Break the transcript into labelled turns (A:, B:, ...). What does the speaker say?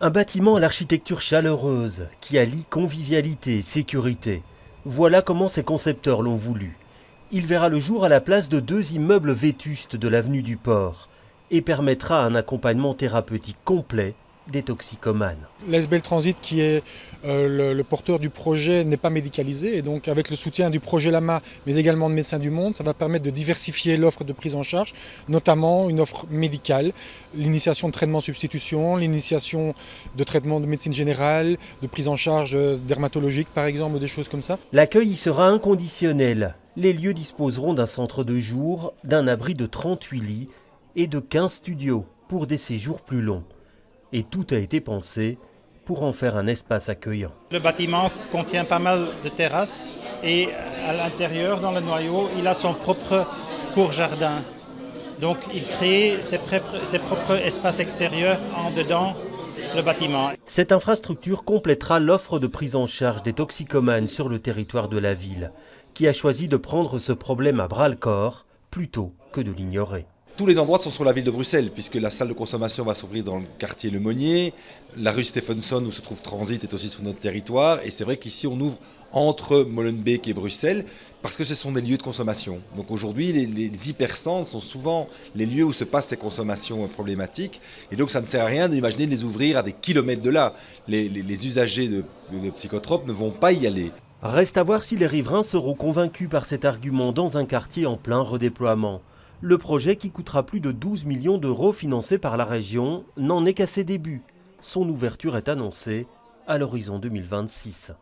A: Un bâtiment à l'architecture chaleureuse qui allie convivialité et sécurité. Voilà comment ses concepteurs l'ont voulu. Il verra le jour à la place de deux immeubles vétustes de l'avenue du Port et permettra un accompagnement thérapeutique complet des toxicomanes.
B: L'ASBL Transit, qui est le porteur du projet, n'est pas médicalisé, et donc avec le soutien du projet Lama, mais également de Médecins du Monde, ça va permettre de diversifier l'offre de prise en charge, notamment une offre médicale, l'initiation de traitement substitution, l'initiation de traitement de médecine générale, de prise en charge dermatologique par exemple, ou des choses comme ça.
A: L'accueil y sera inconditionnel. Les lieux disposeront d'un centre de jour, d'un abri de 38 lits et de 15 studios pour des séjours plus longs. Et tout a été pensé pour en faire un espace accueillant.
C: Le bâtiment contient pas mal de terrasses et à l'intérieur, dans le noyau, il a son propre court-jardin. Donc il crée ses propres espaces extérieurs en dedans le bâtiment.
A: Cette infrastructure complétera l'offre de prise en charge des toxicomanes sur le territoire de la ville, qui a choisi de prendre ce problème à bras-le-corps plutôt que de l'ignorer.
D: Tous les endroits sont sur la ville de Bruxelles, puisque la salle de consommation va s'ouvrir dans le quartier Le Monnier, la rue Stephenson où se trouve Transit est aussi sur notre territoire, et c'est vrai qu'ici on ouvre entre Molenbeek et Bruxelles, parce que ce sont des lieux de consommation. Donc aujourd'hui, les hypercentres sont souvent les lieux où se passent ces consommations problématiques, et donc ça ne sert à rien d'imaginer de les ouvrir à des kilomètres de là. Les usagers de psychotropes ne vont pas y aller.
A: Reste à voir si les riverains seront convaincus par cet argument dans un quartier en plein redéploiement. Le projet, qui coûtera plus de 12 millions d'euros financé par la région, n'en est qu'à ses débuts. Son ouverture est annoncée à l'horizon 2026.